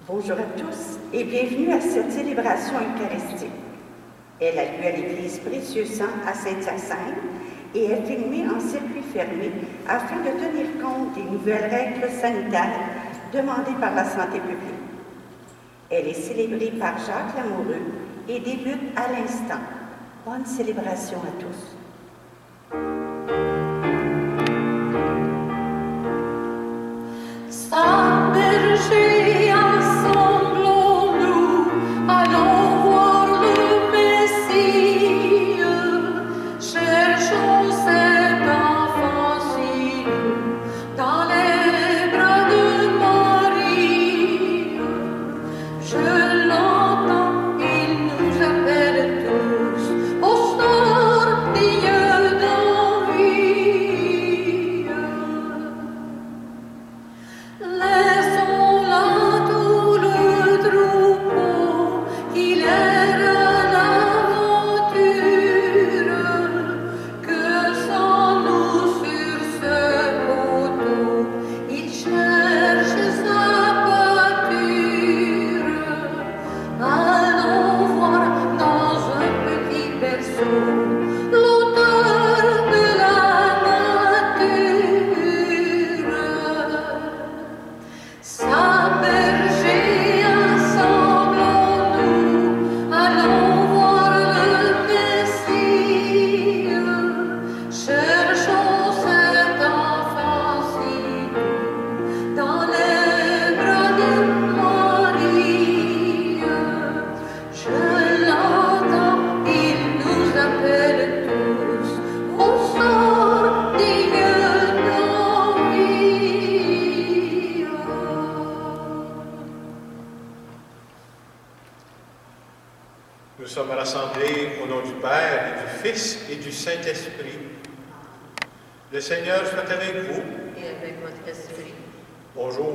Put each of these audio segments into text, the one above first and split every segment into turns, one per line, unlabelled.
Bonjour à tous et bienvenue à cette célébration eucharistique. Elle a lieu à l'église Précieux Sang à Saint-Hyacinthe et est filmée en circuit fermé afin de tenir compte des nouvelles règles sanitaires demandées par la santé publique. Elle est célébrée par Jacques Lamoureux et débute à l'instant. Bonne célébration à tous.
Saint berger, assemblons-nous, allons voir le Messie. Cherchons cet enfant si doux dans les bras de Marie. Je l'entends, il nous appelle tous au sort digne d'envie. Laissons là tout le troupeau qu'il erre à l'aventure, que sans nous sur ce poteau il cherche sa pâture. Allons voir dans un petit berceau l'auteur de la nature. Saint berger, assemblons-nous, allons voir le Messie. Cherchons cet enfant si doux dans les bras de Marie. Je l'entends, il nous appelle tous au sort digne d'envie.
Nous sommes rassemblés au nom du Père et du Fils et du Saint-Esprit. Le Seigneur soit avec vous.
Et avec votre esprit.
Bonjour.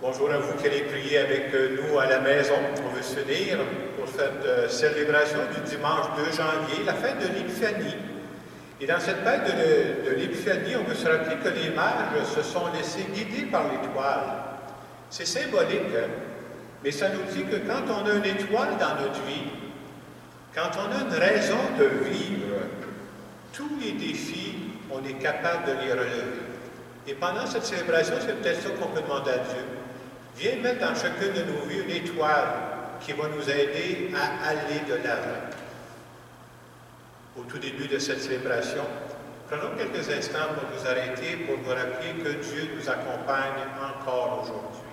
Bonjour à vous qui allez prier avec nous à la maison. On veut se unir pour cette célébration du dimanche 2 janvier, la fête de l'Épiphanie. Et dans cette fête de l'Épiphanie, on veut se rappeler que les mages se sont laissés guider par l'étoile. C'est symbolique, hein? Mais ça nous dit que quand on a une étoile dans notre vie, quand on a une raison de vivre, tous les défis, on est capable de les relever. Et pendant cette célébration, c'est peut-être ça qu'on peut demander à Dieu. Viens mettre dans chacune de nos vies une étoile qui va nous aider à aller de l'avant. Au tout début de cette célébration, prenons quelques instants pour nous arrêter, pour nous rappeler que Dieu nous accompagne encore aujourd'hui.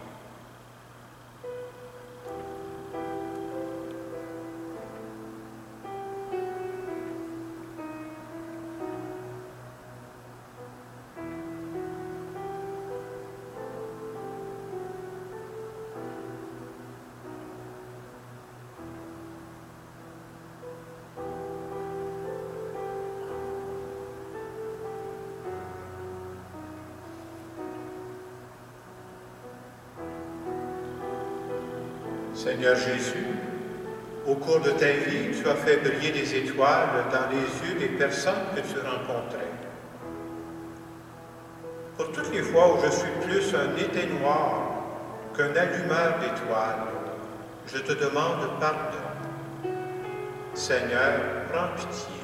Seigneur Jésus, au cours de ta vie, tu as fait briller des étoiles dans les yeux des personnes que tu rencontrais. Pour toutes les fois où je suis plus un éteignoir qu'un allumeur d'étoiles, je te demande pardon. Seigneur, prends pitié.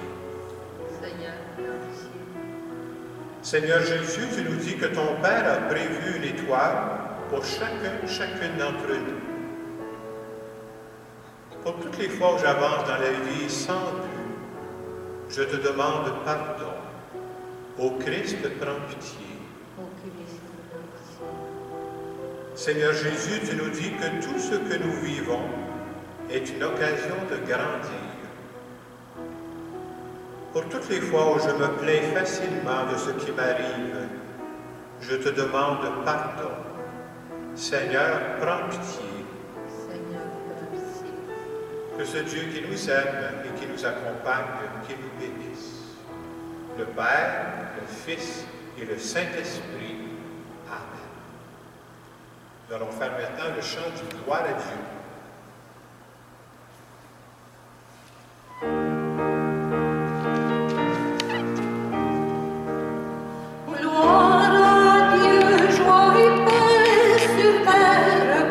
Seigneur, prends pitié.
Seigneur Jésus, tu nous dis que ton Père a prévu une étoile pour chacune d'entre nous. Pour toutes les fois où j'avance dans la vie sans but, je te demande pardon. Ô Christ, prends pitié.
Ô Christ, prends pitié.
Seigneur Jésus, tu nous dis que tout ce que nous vivons est une occasion de grandir. Pour toutes les fois où je me plains facilement de ce qui m'arrive, je te demande pardon. Seigneur, prends pitié. Que ce Dieu qui nous aime et qui nous accompagne, qui nous bénisse. Le Père, le Fils et le Saint-Esprit. Amen. Nous allons faire maintenant le chant du gloire à Dieu.
Gloire à Dieu, joie et paix sur terre,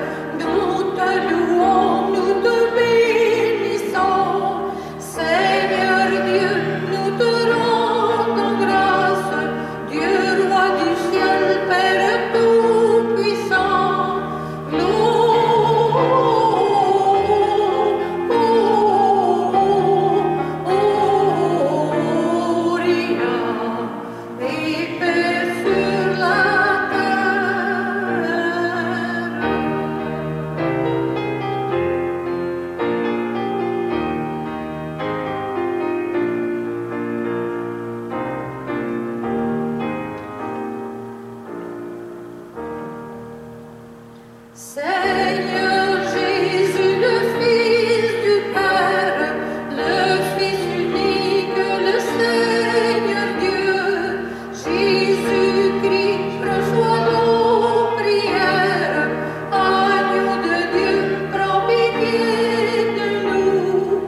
Seigneur Jésus, le Fils du Père, le Fils unique, le Seigneur Dieu, Jésus-Christ, reçois nos prières. Agneau de Dieu, prends pitié de nous.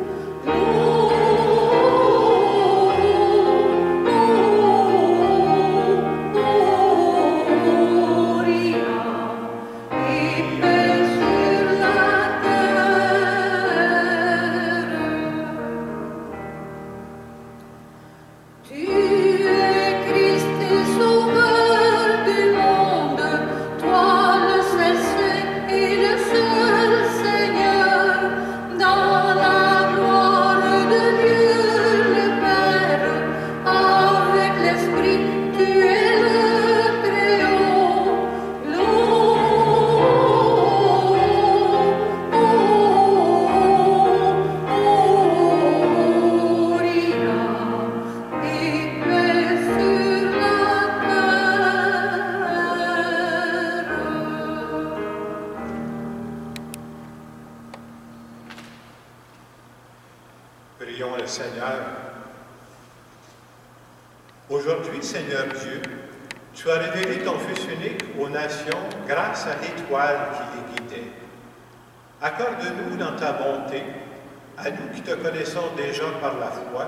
Prions le Seigneur. Aujourd'hui, Seigneur Dieu, tu as révélé ton Fils unique aux nations grâce à l'étoile qui les guidait. Accorde-nous dans ta bonté, à nous qui te connaissons déjà par la foi,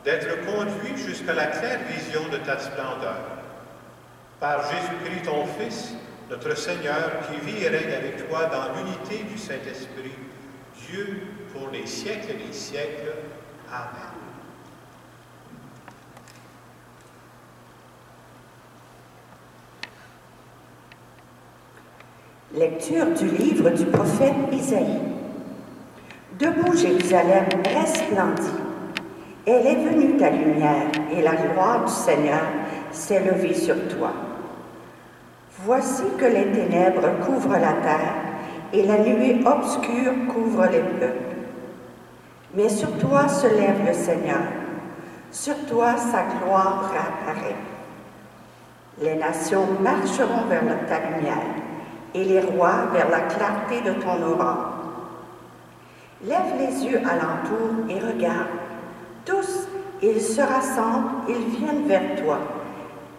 d'être conduits jusqu'à la claire vision de ta splendeur. Par Jésus-Christ, ton Fils, notre Seigneur, qui vit et règne avec toi dans l'unité du Saint-Esprit, Dieu pour les siècles et les siècles. Amen.
Lecture du livre du prophète Isaïe. Debout, Jérusalem resplendit. Elle est venue ta lumière, et la gloire du Seigneur s'est levée sur toi. Voici que les ténèbres couvrent la terre, et la nuée obscure couvre les peuples. Mais sur toi se lève le Seigneur, sur toi sa gloire réapparaît. Les nations marcheront vers ta lumière, et les rois vers la clarté de ton aurore. Lève les yeux alentour et regarde. Tous, ils se rassemblent, ils viennent vers toi.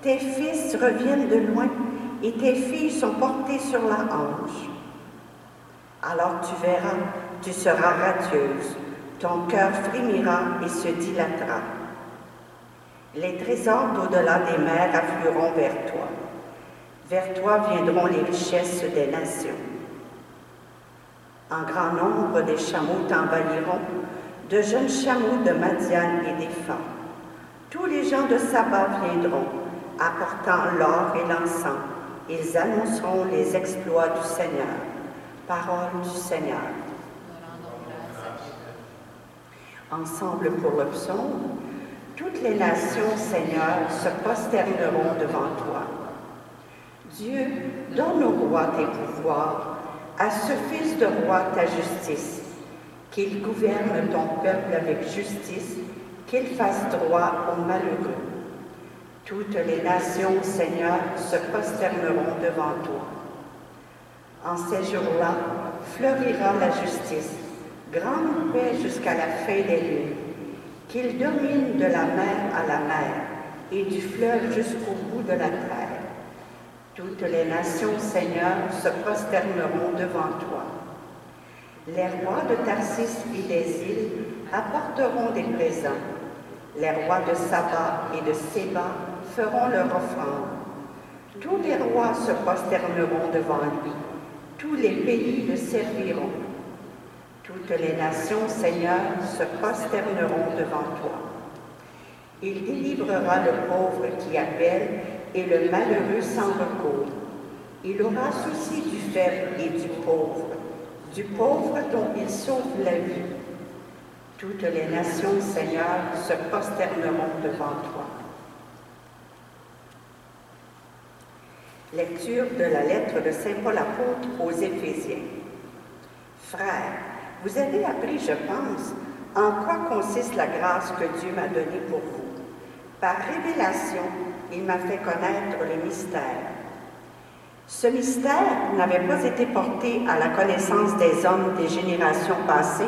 Tes fils reviennent de loin, et tes filles sont portées sur la hanche. Alors tu verras, tu seras radieuse, ton cœur frémira et se dilatera. Les trésors d'au-delà des mers afflueront vers toi. Vers toi viendront les richesses des nations. En grand nombre, des chameaux t'envahiront, de jeunes chameaux de Madian et d'Épha. Tous les gens de Saba viendront, apportant l'or et l'encens. Ils annonceront les exploits du Seigneur. Parole du Seigneur. Ensemble pour le psaume, toutes les nations, Seigneur, se prosterneront devant toi. Dieu, donne au roi tes pouvoirs, à ce fils de roi ta justice, qu'il gouverne ton peuple avec justice, qu'il fasse droit aux malheureux. Toutes les nations, Seigneur, se prosterneront devant toi. En ces jours-là, fleurira la justice, grande paix jusqu'à la fin des lunes, qu'il domine de la mer à la mer et du fleuve jusqu'au bout de la terre. Toutes les nations, Seigneur, se prosterneront devant toi. Les rois de Tarsis et des îles apporteront des présents. Les rois de Saba et de Séba feront leur offrande. Tous les rois se prosterneront devant lui. Tous les pays le serviront. Toutes les nations, Seigneur, se prosterneront devant toi. Il délivrera le pauvre qui appelle et le malheureux sans recours. Il aura souci du faible et du pauvre dont il sauve la vie. Toutes les nations, Seigneur, se prosterneront devant toi. Lecture de la lettre de saint Paul apôtre aux Éphésiens. Frères, vous avez appris, je pense, en quoi consiste la grâce que Dieu m'a donnée pour vous. Par révélation, il m'a fait connaître le mystère. Ce mystère n'avait pas été porté à la connaissance des hommes des générations passées,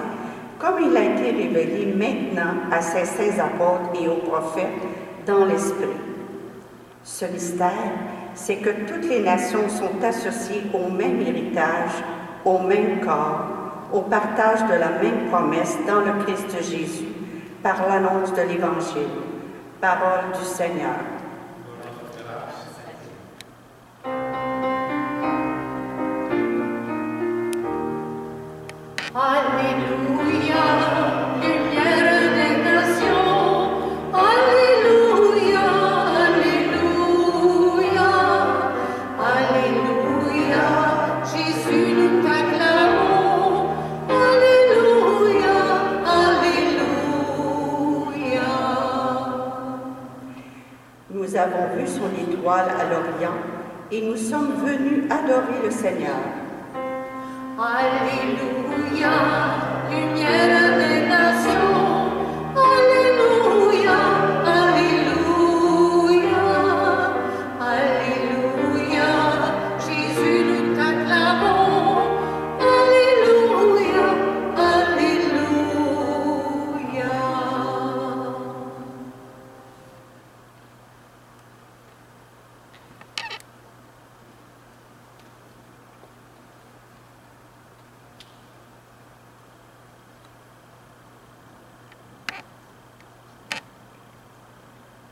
comme il a été révélé maintenant à ses saints apôtres et aux prophètes dans l'Esprit. Ce mystère, c'est que toutes les nations sont associées au même héritage, au même corps, au partage de la même promesse dans le Christ Jésus, par l'annonce de l'Évangile. Parole du Seigneur.
Alléluia, lumière des nations. Alléluia, alléluia, alléluia. Jésus, nous t'acclamons. Alléluia, alléluia.
Nous avons vu son étoile à l'Orient et nous sommes venus adorer le Seigneur.
Alléluia, lumière des nations. Alléluia, alléluia, alléluia. Jésus, nous t'acclamons. Alléluia, alléluia.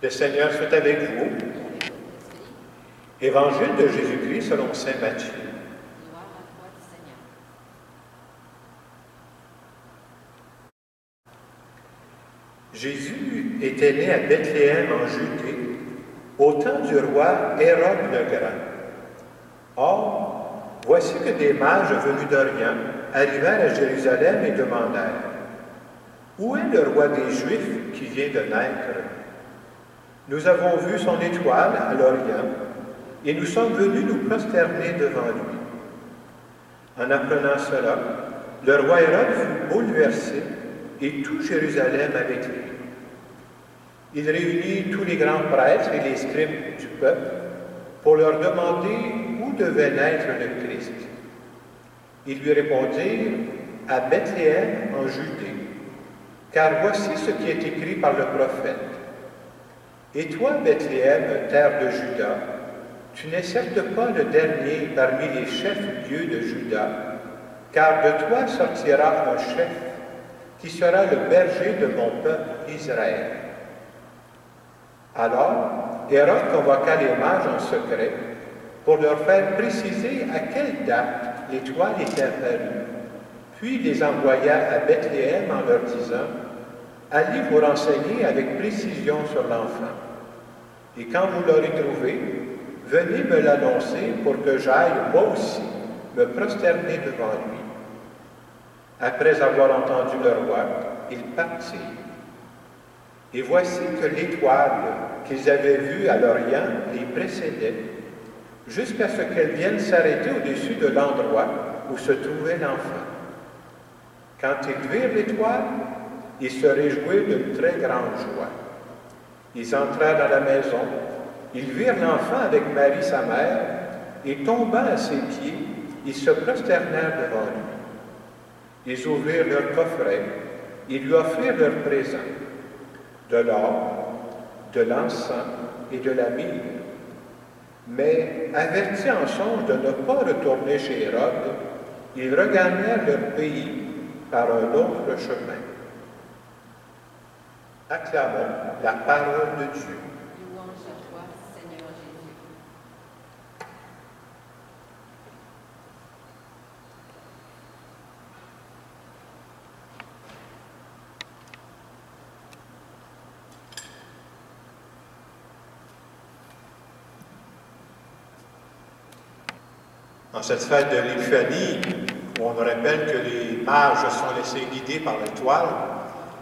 Le Seigneur soit avec vous. Évangile de Jésus-Christ selon saint Matthieu.
Gloire à toi, Seigneur.
Jésus était né à Bethléem en Judée, au temps du roi Hérode le Grand. Or, voici que des mages venus d'Orient arrivèrent à Jérusalem et demandèrent: « Où est le roi des Juifs qui vient de naître? Nous avons vu son étoile à l'Orient et nous sommes venus nous prosterner devant lui. » En apprenant cela, le roi Hérode fut bouleversé et tout Jérusalem avec lui. Il réunit tous les grands prêtres et les scribes du peuple pour leur demander où devait naître le Christ. Ils lui répondirent: « À Bethléem en Judée, car voici ce qui est écrit par le prophète. Et toi, Bethléem, terre de Juda, tu n'es certes pas le dernier parmi les chefs-lieux de Juda, car de toi sortira un chef qui sera le berger de mon peuple Israël. » Alors, Hérode convoqua les mages en secret pour leur faire préciser à quelle date l'étoile était apparue, puis les envoya à Bethléem en leur disant: « Allez vous renseigner avec précision sur l'enfant. Et quand vous l'aurez trouvé, venez me l'annoncer pour que j'aille, moi aussi, me prosterner devant lui. » Après avoir entendu le roi, ils partirent. Et voici que l'étoile qu'ils avaient vue à l'Orient les précédait, jusqu'à ce qu'elle vienne s'arrêter au-dessus de l'endroit où se trouvait l'enfant. Quand ils virent l'étoile, ils se réjouirent d'une très grande joie. Ils entrèrent dans la maison, ils virent l'enfant avec Marie sa mère, et tombant à ses pieds, ils se prosternèrent devant lui. Ils ouvrirent leur coffret, ils lui offrirent leurs présents, de l'or, de l'encens et de la myrrhe. Mais, avertis en songe de ne pas retourner chez Hérode, ils regagnèrent leur pays par un autre chemin. Acclamons la parole de Dieu.
Louange à toi, Seigneur Jésus.
En cette fête de l'Épiphanie, où on nous rappelle que les mages se sont laissés guider par l'étoile,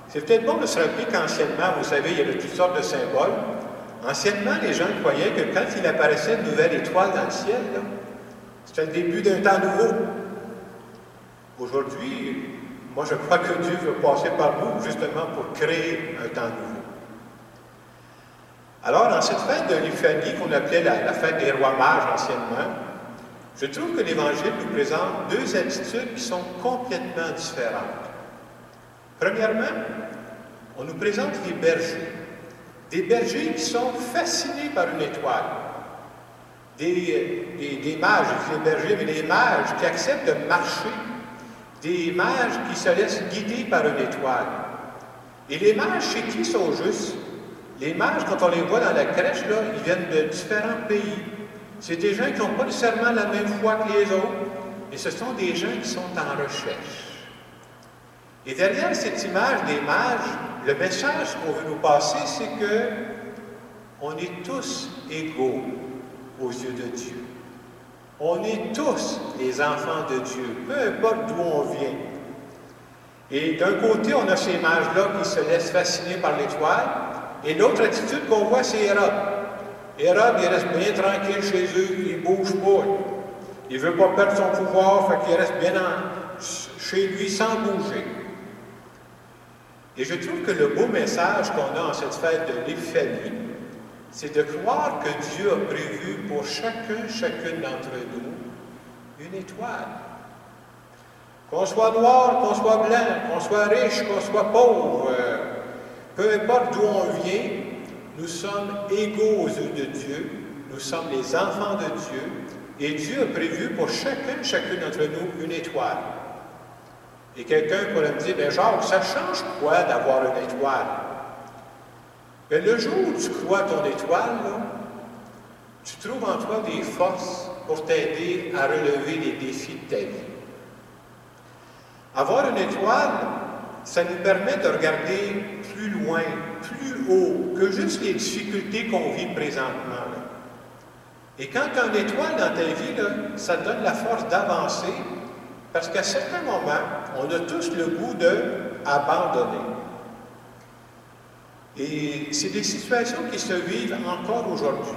c'est peut-être bon de se rappeler qu'anciennement, vous savez, il y avait toutes sortes de symboles. Anciennement, les gens croyaient que quand il apparaissait une nouvelle étoile dans le ciel, c'était le début d'un temps nouveau. Aujourd'hui, moi je crois que Dieu veut passer par nous justement pour créer un temps nouveau. Alors, dans cette fête de l'Épiphanie qu'on appelait la fête des rois mages anciennement, Je trouve que l'Évangile nous présente deux attitudes qui sont complètement différentes. Premièrement, on nous présente les bergers. Des bergers qui sont fascinés par une étoile. Des mages, je dis les bergers, mais des mages qui acceptent de marcher. Des mages qui se laissent guider par une étoile. Et les mages, chez qui sont justes? Les mages, quand on les voit dans la crèche, là, ils viennent de différents pays. C'est des gens qui n'ont pas nécessairement la même foi que les autres, et ce sont des gens qui sont en recherche. Et derrière cette image des mages, le message qu'on veut nous passer, c'est que on est tous égaux aux yeux de Dieu. On est tous les enfants de Dieu, peu importe d'où on vient. Et d'un côté, on a ces mages-là qui se laissent fasciner par l'étoile, et l'autre attitude qu'on voit, c'est Hérode. Hérode, il reste bien tranquille chez eux, il ne bouge pas. Il ne veut pas perdre son pouvoir, fait qu'il reste bien chez lui sans bouger. Et je trouve que le beau message qu'on a en cette fête de l'Épiphanie, c'est de croire que Dieu a prévu pour chacune d'entre nous, une étoile. Qu'on soit noir, qu'on soit blanc, qu'on soit riche, qu'on soit pauvre, peu importe d'où on vient, nous sommes égaux aux yeux de Dieu, nous sommes les enfants de Dieu, et Dieu a prévu pour chacune d'entre nous une étoile. Et quelqu'un pourrait me dire, « Bien Jacques, ça change quoi d'avoir une étoile? » Bien, le jour où tu crois ton étoile, là, tu trouves en toi des forces pour t'aider à relever les défis de ta vie. Avoir une étoile, ça nous permet de regarder plus loin, plus haut, que juste les difficultés qu'on vit présentement. Là. Et quand tu as une étoile dans ta vie, là, ça te donne la force d'avancer, parce qu'à certains moments, on a tous le goût d'abandonner. Et c'est des situations qui se vivent encore aujourd'hui.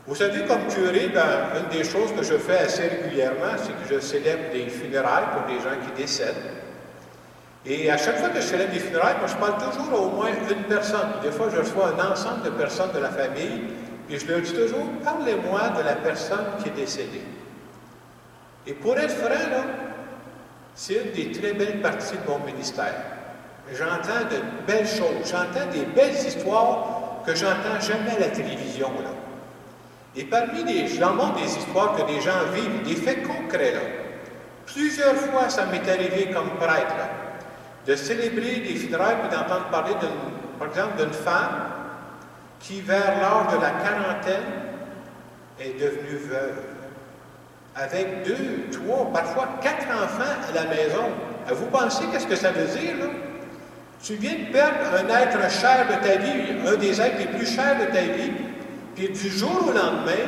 Vous savez, comme curé, une des choses que je fais assez régulièrement, c'est que je célèbre des funérailles pour des gens qui décèdent. Et à chaque fois que je célèbre des funérailles, moi, je parle toujours au moins une personne. Des fois, je reçois un ensemble de personnes de la famille, et je leur dis toujours, parlez-moi de la personne qui est décédée. Et pour être franc, là, c'est une des très belles parties de mon ministère. J'entends de belles choses, j'entends des belles histoires que j'entends jamais à la télévision, là. Et parmi j'en montre des histoires que des gens vivent, des faits concrets, là. Plusieurs fois, ça m'est arrivé comme prêtre, là, de célébrer des funérailles et d'entendre parler, par exemple, d'une femme qui, vers l'âge de la quarantaine, est devenue veuve, avec 2, 3, parfois 4 enfants à la maison. Vous pensez qu'est-ce que ça veut dire, là? Tu viens de perdre un être cher de ta vie, un des êtres les plus chers de ta vie, puis du jour au lendemain,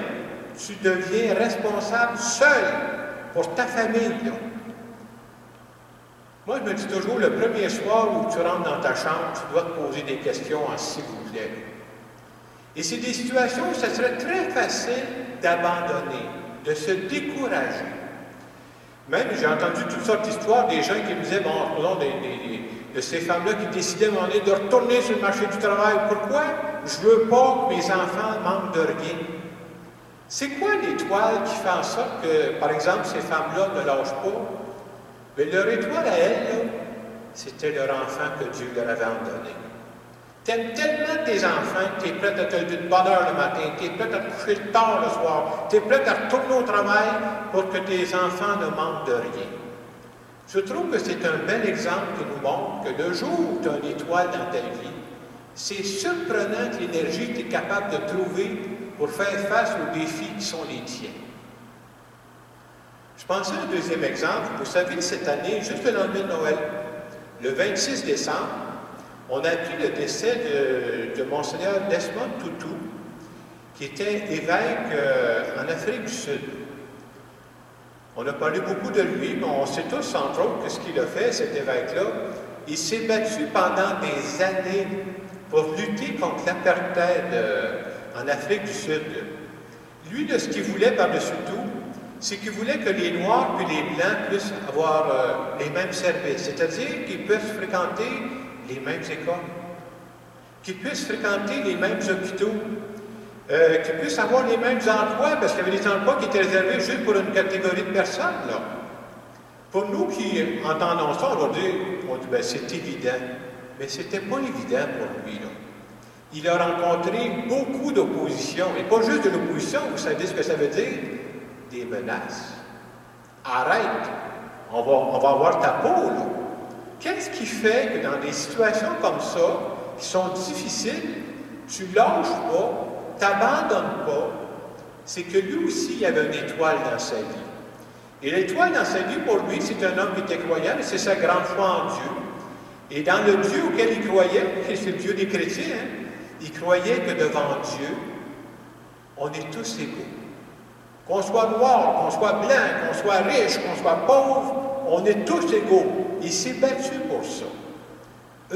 tu deviens responsable seul pour ta famille. Là. Moi, je me dis toujours, le premier soir où tu rentres dans ta chambre, tu dois te poser des questions en s'il vous plaît. Et c'est des situations où ça serait très facile d'abandonner, de se décourager. Même, j'ai entendu toutes sortes d'histoires, des gens qui me disaient, bon, de ces femmes-là qui décidaient à un moment donné de retourner sur le marché du travail. Pourquoi? Je ne veux pas que mes enfants manquent de rien. C'est quoi l'étoile qui fait en sorte que, par exemple, ces femmes-là ne lâchent pas? Mais leur étoile à elles, c'était leur enfant que Dieu leur avait donné. Tu aimes tellement tes enfants que tu es prête à te lever de bonne heure le matin, tu es prête à te coucher tard le soir, tu es prête à retourner au travail pour que tes enfants ne manquent de rien. Je trouve que c'est un bel exemple qui nous montre que le jour où tu as une étoile dans ta vie, c'est surprenant l'énergie que tu es capable de trouver pour faire face aux défis qui sont les tiens. Je pensais à un deuxième exemple. Vous savez, cette année, juste le lendemain de Noël, le 26 décembre, on a appris le décès de Monseigneur Desmond Tutu, qui était évêque en Afrique du Sud. On a parlé beaucoup de lui, mais on sait tous, entre autres, que ce qu'il a fait, cet évêque-là, il s'est battu pendant des années pour lutter contre l'apartheid en Afrique du Sud. Lui, de ce qu'il voulait par-dessus tout, c'est qu'il voulait que les Noirs et les Blancs puissent avoir les mêmes services, c'est-à-dire qu'ils puissent fréquenter les mêmes écoles, qu'ils puissent fréquenter les mêmes hôpitaux, qu'ils puissent avoir les mêmes emplois, parce qu'il y avait des emplois qui étaient réservés juste pour une catégorie de personnes, là. Pour nous qui entendons ça, on dit ben, c'est évident. Mais ce n'était pas évident pour lui, là. Il a rencontré beaucoup d'opposition, et pas juste de l'opposition, vous savez ce que ça veut dire? Des menaces. Arrête, on va avoir ta peau, là. Qu'est-ce qui fait que dans des situations comme ça, qui sont difficiles, tu lâches pas, t'abandonnes pas? C'est que lui aussi, il avait une étoile dans sa vie. Et l'étoile dans sa vie, pour lui, c'est un homme qui était croyant, et c'est sa grande foi en Dieu. Et dans le Dieu auquel il croyait, et c'est le Dieu des chrétiens, hein, il croyait que devant Dieu, on est tous égaux. Qu'on soit noir, qu'on soit blanc, qu'on soit riche, qu'on soit pauvre, on est tous égaux. Il s'est battu pour ça.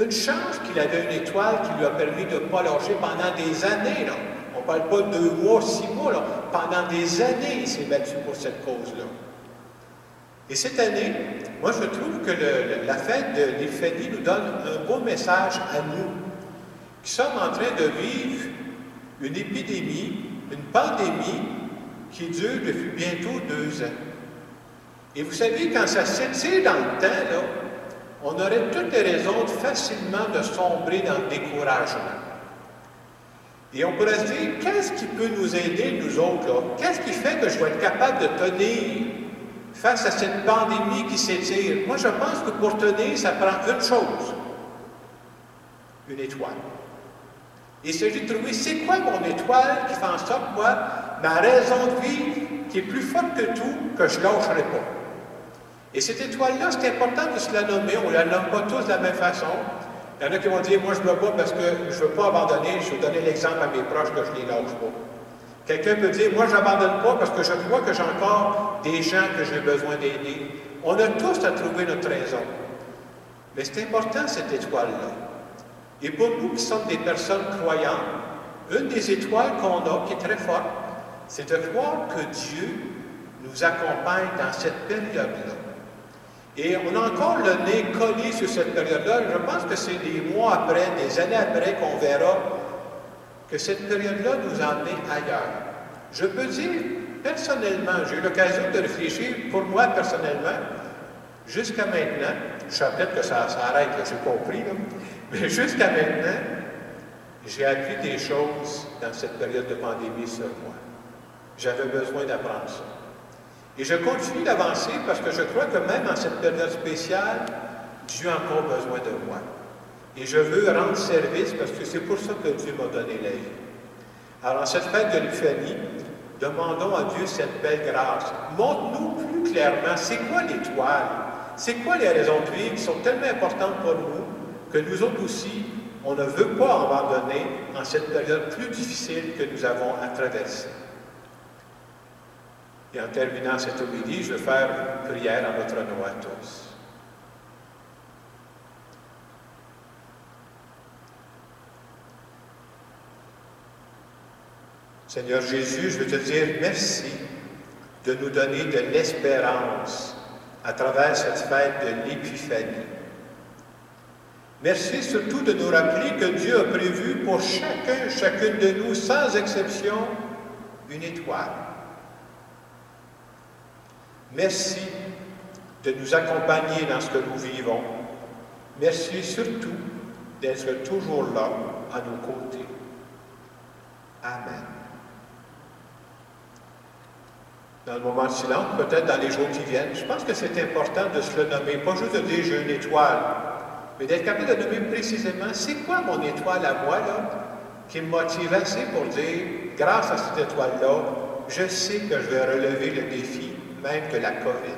Une chance qu'il avait une étoile qui lui a permis de ne pas lâcher pendant des années, là. On ne parle pas de 2 mois, 6 mois, là. Pendant des années, il s'est battu pour cette cause-là. Et cette année, moi, je trouve que la fête de l'Épiphanie nous donne un beau message à nous, qui sommes en train de vivre une épidémie, une pandémie qui dure depuis bientôt 2 ans. Et vous savez, quand ça s'étire dans le temps, là, on aurait toutes les raisons facilement de sombrer dans le découragement. Et on pourrait se dire, qu'est-ce qui peut nous aider, nous autres, là? Qu'est-ce qui fait que je vais être capable de tenir face à cette pandémie qui s'étire? Moi, je pense que pour tenir, ça prend une chose, une étoile. Il s'agit de trouver, c'est quoi mon étoile qui fait en sorte, moi, ma raison de vivre, qui est plus forte que tout, que je ne lâcherai pas. Et cette étoile-là, c'est important de se la nommer, on ne la nomme pas tous de la même façon. Il y en a qui vont dire, moi, je ne veux pas parce que je ne veux pas abandonner, je veux donner l'exemple à mes proches que je ne les lâche pas. Quelqu'un peut dire, moi, je n'abandonne pas parce que je crois que j'ai encore des gens que j'ai besoin d'aider. On a tous à trouver notre raison. Mais c'est important, cette étoile-là. Et pour nous qui sommes des personnes croyantes, une des étoiles qu'on a, qui est très forte, c'est de croire que Dieu nous accompagne dans cette période-là. Et on a encore le nez collé sur cette période-là. Je pense que c'est des mois après, des années après, qu'on verra que cette période-là nous a emmenés ailleurs. Je peux dire, personnellement, j'ai eu l'occasion de réfléchir, pour moi, personnellement, jusqu'à maintenant, je sais peut-être que ça arrête, j'ai compris, là, mais jusqu'à maintenant, j'ai appris des choses dans cette période de pandémie sur moi. J'avais besoin d'apprendre ça. Et je continue d'avancer parce que je crois que même en cette période spéciale, Dieu a encore besoin de moi. Et je veux rendre service parce que c'est pour ça que Dieu m'a donné la vie. Alors, en cette fête de l'Épiphanie, demandons à Dieu cette belle grâce. Montre-nous plus clairement, c'est quoi l'étoile? C'est quoi les raisons de vie qui sont tellement importantes pour nous que nous autres aussi, on ne veut pas abandonner en cette période plus difficile que nous avons à traverser. Et en terminant cette homélie, je vais faire une prière en notre nom à tous. Seigneur Jésus, je veux te dire merci de nous donner de l'espérance à travers cette fête de l'Épiphanie. Merci surtout de nous rappeler que Dieu a prévu pour chacune de nous, sans exception, une étoile. Merci de nous accompagner dans ce que nous vivons. Merci surtout d'être toujours là, à nos côtés. Amen. Dans le moment de silence, peut-être dans les jours qui viennent, je pense que c'est important de se le nommer, pas juste de dire j'ai une étoile, mais d'être capable de nommer précisément c'est quoi mon étoile à moi, là, qui me motive assez pour dire, grâce à cette étoile-là, je sais que je vais relever le défi même de la COVID.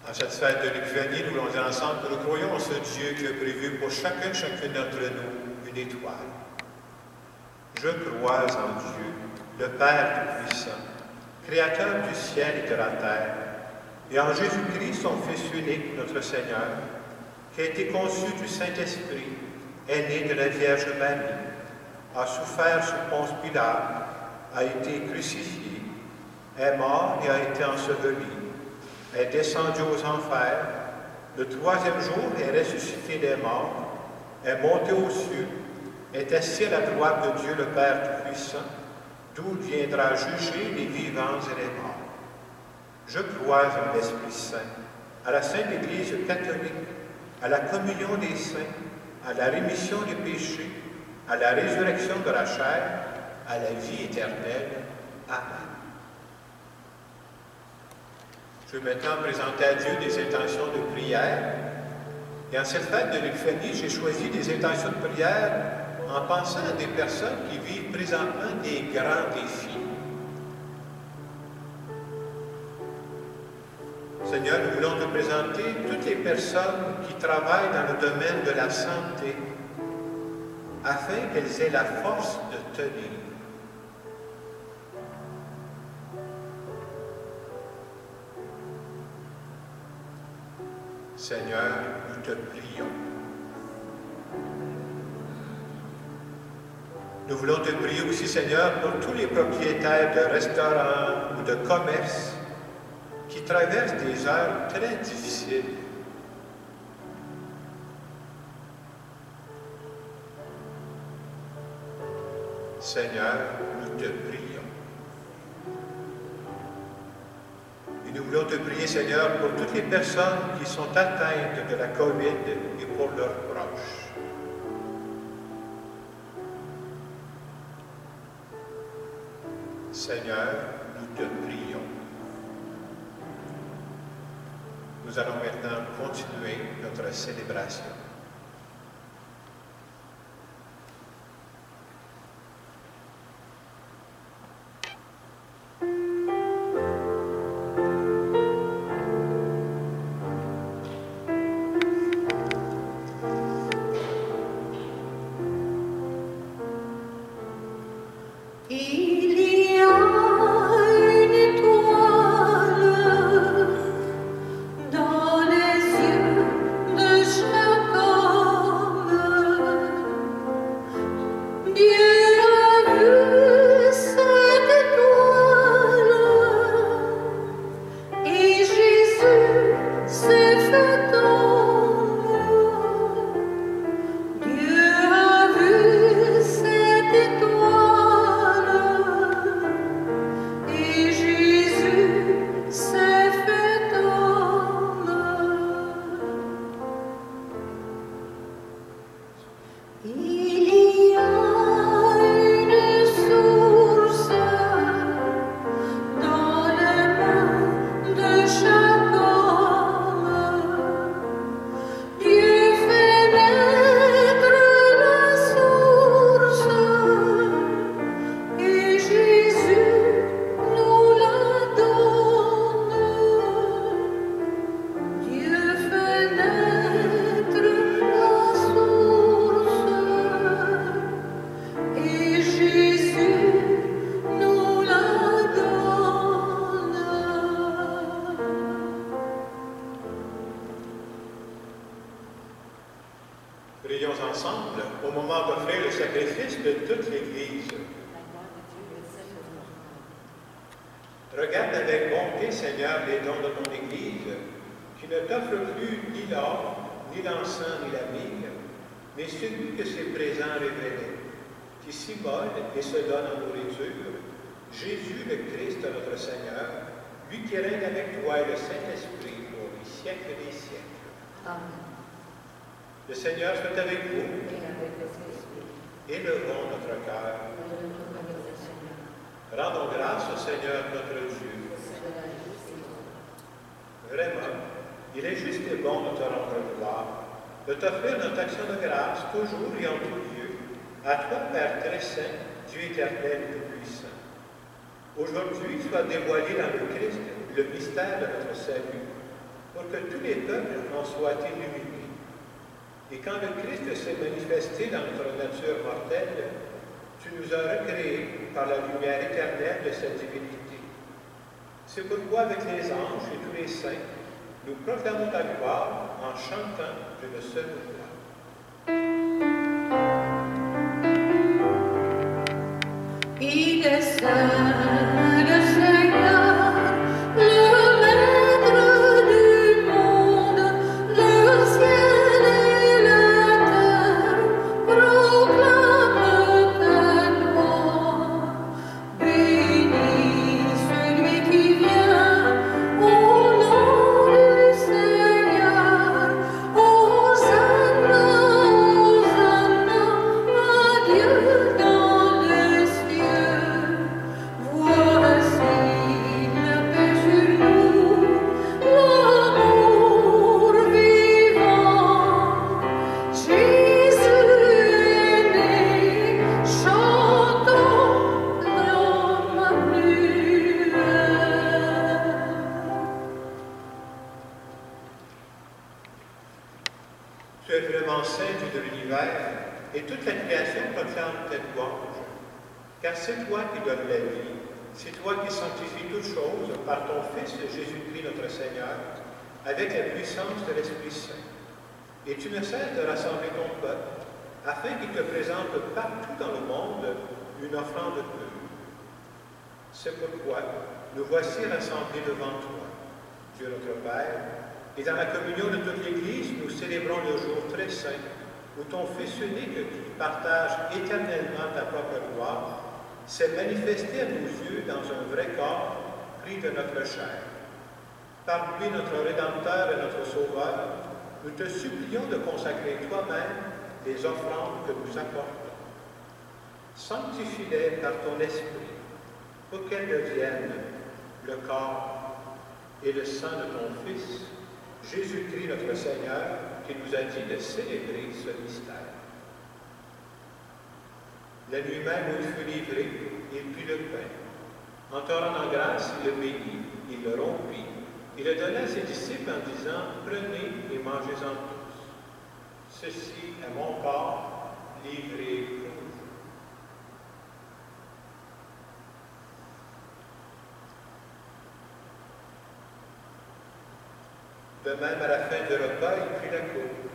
En cette fête de l'Épiphanie, nous voulons dire ensemble que nous croyons en ce Dieu qui a prévu pour chacune d'entre nous une étoile. Je crois en Dieu, le Père Tout-Puissant, Créateur du ciel et de la terre, et en Jésus-Christ, son Fils unique, notre Seigneur, qui a été conçu du Saint-Esprit, est né de la Vierge Marie, a souffert sous Ponce Pilate, a été crucifié, est mort et a été enseveli, est descendu aux enfers, le troisième jour est ressuscité des morts, est monté aux cieux, est assis à la droite de Dieu le Père Tout-Puissant, d'où viendra juger les vivants et les morts. Je crois en l'Esprit Saint, à la Sainte Église catholique, à la communion des saints, à la rémission des péchés, à la résurrection de la chair, à la vie éternelle. Amen. Je vais maintenant présenter à Dieu des intentions de prière. Et en cette fête de l'Épiphanie, j'ai choisi des intentions de prière en pensant à des personnes qui vivent présentement des grands défis. Seigneur, nous voulons te présenter toutes les personnes qui travaillent dans le domaine de la santé afin qu'elles aient la force de tenir. Seigneur, nous te prions. Nous voulons te prier aussi, Seigneur, pour tous les propriétaires de restaurants ou de commerces qui traversent des heures très difficiles. Seigneur, nous te prions. Et nous voulons te prier, Seigneur, pour toutes les personnes qui sont atteintes de la COVID et pour leurs proches. Seigneur, nous te prions. Nous allons maintenant continuer notre célébration. Prions ensemble au moment d'offrir le sacrifice de toute l'Église. Regarde avec bonté, Seigneur, les dons de ton Église, qui ne t'offre plus ni l'or, ni l'encens, ni la myrrhe, mais celui que ses présents révélaient, qui s'immole et se donne en nourriture, Jésus le Christ, notre Seigneur, lui qui règne avec toi et le Saint-Esprit pour les siècles des siècles.
Amen.
Le Seigneur soit avec vous. Élevons notre cœur. Rendons grâce au Seigneur notre Dieu. Vraiment, il est juste et bon de te rendre gloire, de t'offrir notre action de grâce, toujours et en tout lieu, à toi, Père très saint, Dieu éternel et tout-puissant. Aujourd'hui soit dévoilé dans le Christ le mystère de notre salut. pour que tous les peuples en soient illuminés. Et quand le Christ s'est manifesté dans notre nature mortelle, tu nous as recréés par la lumière éternelle de cette divinité. C'est pourquoi avec les anges et tous les saints, nous proclamons ta gloire en chantant d'une seule voix.
Il est saint, le Seigneur, le Maître du monde, le ciel et la terre proclament ta gloire. Béni celui qui vient au nom du Seigneur. Hosanna, Hosanna, à Dieu dans les cieux. Voici la paix sur nous, l'amour vivant. Jésus est né, chantons l'homme muet.
Tu es vraiment saint de l'univers, et toute la création proclame ta louange. Car c'est toi qui donnes la vie, c'est toi qui sanctifies toutes choses par ton Fils Jésus-Christ notre Seigneur, avec la puissance de l'Esprit Saint. Et tu ne cesses de rassembler ton peuple, afin qu'il te présente partout dans le monde une offrande pure. C'est pourquoi nous voici rassemblés devant toi, Dieu notre Père, et dans la communion de toute l'Église, nous célébrons le jour très saint, où ton Fils unique, qui partage éternellement ta propre gloire, s'est manifesté à nos yeux dans un vrai corps pris de notre chair. Par lui, notre Rédempteur et notre Sauveur, nous te supplions de consacrer toi-même les offrandes que nous apportons. Sanctifie-les par ton Esprit, pour qu'elles deviennent le corps et le sang de ton Fils, Jésus-Christ notre Seigneur, qui nous a dit de célébrer ce mystère. La nuit même où il fut livré, il prit le pain. En te rendant grâce, il le bénit, il le rompit, il le donna à ses disciples en disant, « Prenez et mangez-en tous. Ceci est mon corps livré pour vous. » De même, à la fin du repas, il prit la coupe.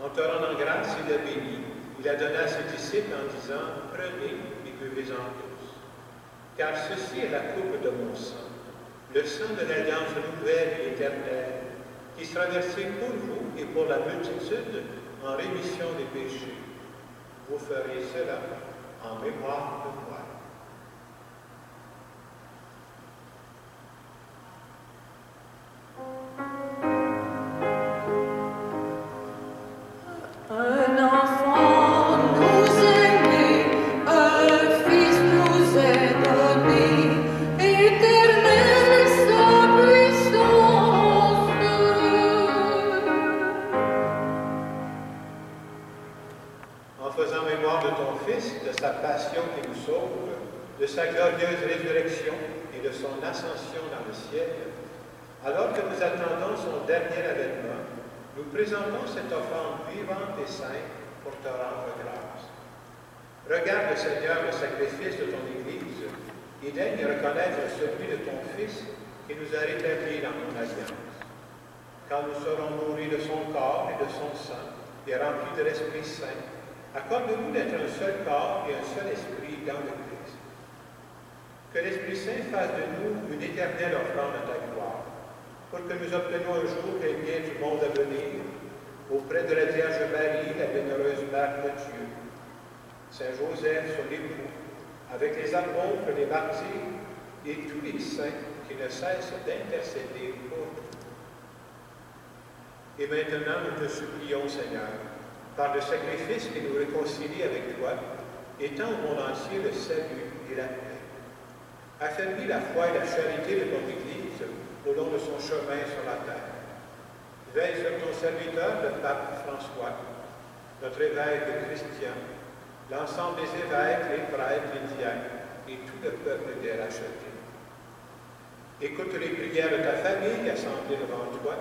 En te rendant grâce, il la bénit. Il la donna à ses disciples en disant, « Prenez et buvez-en tous. Car ceci est la coupe de mon sang, le sang de l'alliance nouvelle et éternelle, qui sera versé pour vous et pour la multitude en rémission des péchés. Vous ferez cela en mémoire de moi. »
Un enfant nous est né, un fils nous est donné, éternel est sa puissance.
En faisant mémoire de ton Fils, de sa passion qui nous sauve, de sa glorieuse résurrection et de son ascension dans le ciel, alors que nous attendons son dernier avènement, nous présentons cette offrande vivante et sainte pour te rendre grâce. Regarde, Seigneur, le sacrifice de ton Église et daigne reconnaître celui de ton Fils qui nous a rétablis dans ton alliance. Quand nous serons nourris de son corps et de son sang et remplis de l'Esprit Saint, accorde-nous d'être un seul corps et un seul esprit dans le Christ. Que l'Esprit Saint fasse de nous une éternelle offrande à ta gloire, pour que nous obtenions un jour les biens du monde à venir, auprès de la Vierge Marie, la bienheureuse Mère de Dieu, Saint Joseph, son époux, avec les apôtres, les martyrs et tous les saints qui ne cessent d'intercéder pour nous. Et maintenant, nous te supplions, Seigneur, par le sacrifice qui nous réconcilie avec toi, étends au monde entier le salut et la paix. Affermis la foi et la charité de ton Église au long de son chemin sur la terre. Veille sur ton serviteur, le pape François, notre évêque Christian, l'ensemble des évêques, les prêtres, les diacres et tout le peuple des rachetés. Écoute les prières de ta famille assemblée devant toi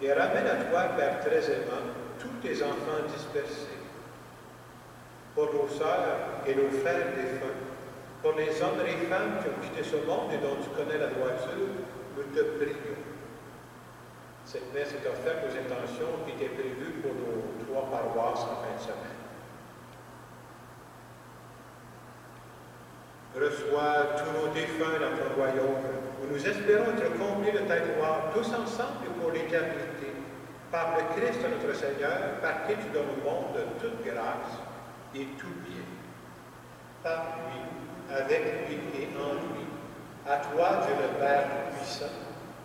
et ramène à toi, Père très aimant, tous tes enfants dispersés. Pour nos sœurs et nos frères défunts, pour les hommes et les femmes qui ont quitté ce monde et dont tu connais la droiture, nous te prions. Cette messe est offerte aux intentions qui étaient prévues pour nos 3 paroisses en fin de semaine. Reçois tous nos défunts dans ton royaume, où nous espérons être comblés de ta gloire, tous ensemble et pour l'éternité, par le Christ notre Seigneur, par qui tu donnes au monde toute grâce et tout bien. Par lui, avec lui et en lui, à toi, Dieu le Père puissant,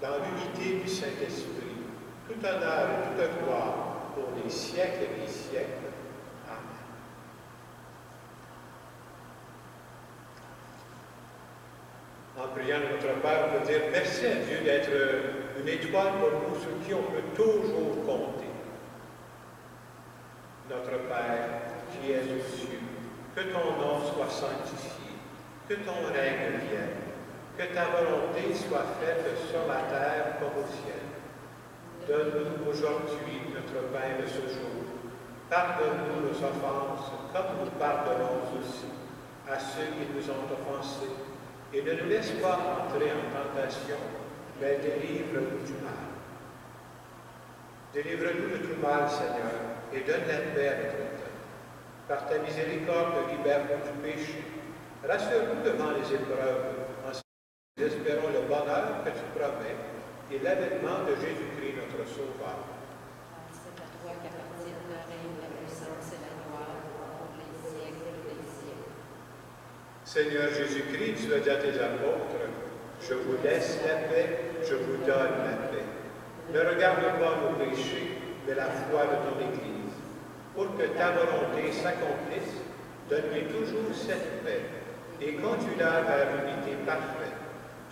dans l'unité du Saint-Esprit, tout honneur et toute gloire pour les siècles et les siècles. Amen. En priant notre Père, on peut dire merci à Dieu d'être une étoile pour nous sur qui on peut toujours compter. Notre Père, qui es aux cieux, que ton nom soit sanctifié, que ton règne vienne, que ta volonté soit faite sur la terre comme au ciel. Donne-nous aujourd'hui notre pain de ce jour. Pardonne-nous nos offenses, comme nous pardonnons aussi à ceux qui nous ont offensés. Et ne nous laisse pas entrer en tentation, mais délivre-nous du mal. Délivre-nous de tout mal, Seigneur, et donne la paix à notre temps. Par ta miséricorde, libère-nous du péché. Rassure-nous devant les épreuves. Ensuite, nous espérons le bonheur que tu promets et l'avènement de Jésus-Christ, notre Sauveur.
C'est à toi qu'appartient le règne, la puissance et la gloire pour les siècles des siècles.
Seigneur Jésus-Christ, tu as dit à tes apôtres, je vous laisse la paix, je vous donne la paix. Ne regarde pas nos péchés, mais la foi de ton Église. Pour que ta volonté s'accomplisse, donne-lui toujours cette paix et conduis-la vers l'unité parfaite,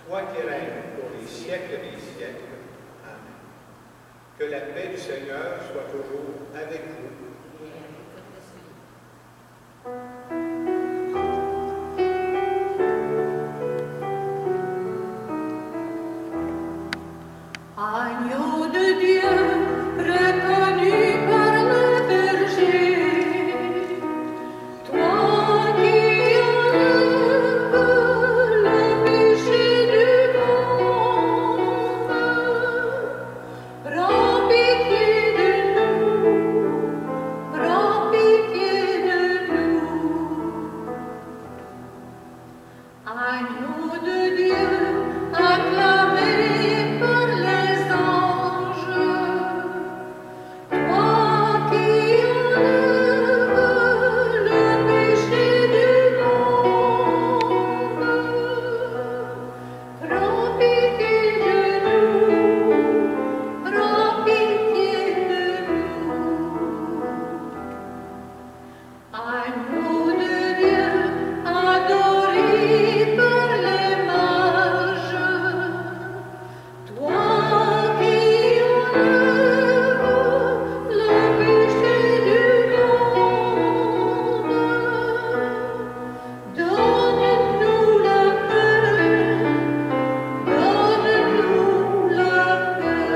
toi qui règnes pour les siècles des siècles. Amen. Que la paix du Seigneur soit toujours avec vous.
Et avec votre esprit.
Agneau de Dieu, reconnu par le berger, toi qui enlèves le péché du monde, prends pitié de nous, prends pitié de nous. Agneau de Dieu, acclamé par les anges, toi qui enlèves le péché du monde, prends pitié de nous, prends pitié de nous. Agneau de Dieu, adoré par les mages, toi qui enlèves le péché du monde, donne-nous la paix, donne-nous la paix.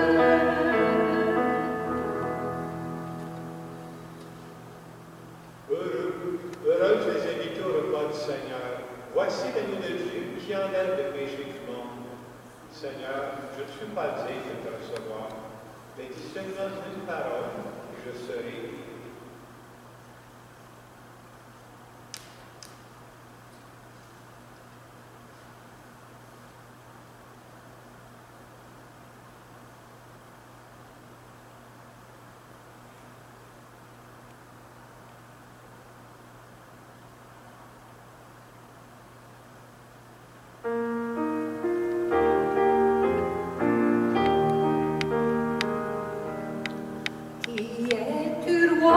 Heureux les invités au repas du Seigneur. Voici l'agneau de Dieu qui enlève le péché du monde. Seigneur, je ne suis pas digne de te recevoir, mais dis seulement une parole et je serai guéri.
Qui es-tu, roi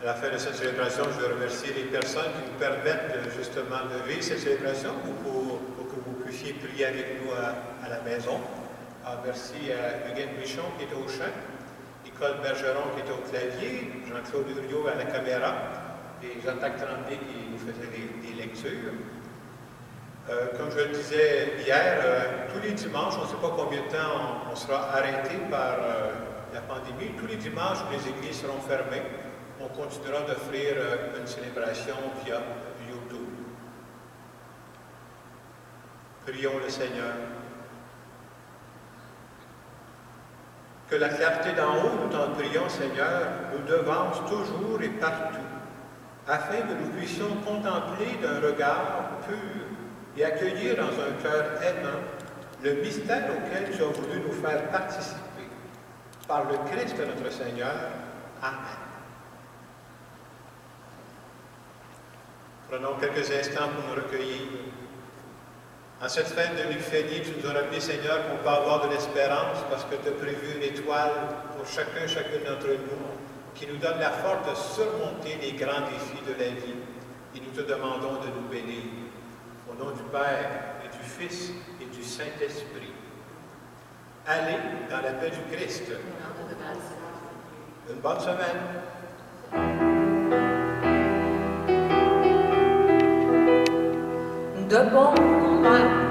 À la fin de cette célébration, je veux remercier les personnes qui nous permettent justement de vivre cette célébration pour que vous puissiez prier avec nous à la maison. Alors, merci à Huguette Michon qui est au chant, Nicole Bergeron qui est au clavier, Jean-Claude Huriot à la caméra et Jean-Jacques Tremblay qui nous faisait des lectures. Comme je le disais hier, tous les dimanches, on ne sait pas combien de temps on sera arrêté par la pandémie, tous les dimanches où les églises seront fermées, on continuera d'offrir une célébration via YouTube. Prions le Seigneur. Que la clarté d'en haut, nous t'en prions, Seigneur, nous devance toujours et partout, afin que nous puissions contempler d'un regard pur et accueillir dans un cœur aimant le mystère auquel tu as voulu nous faire participer. Par le Christ notre Seigneur. Amen. Prenons quelques instants pour nous recueillir. En cette fin de l'Éphénie, tu nous as rappelé, Seigneur, qu'on peut avoir de l'espérance parce que tu as prévu une étoile pour chacune d'entre nous qui nous donne la force de surmonter les grands défis de la vie. Et nous te demandons de nous bénir. Au nom du Père et du Fils et du Saint-Esprit. Allez dans la paix du Christ. Une bonne semaine.
De bon matin.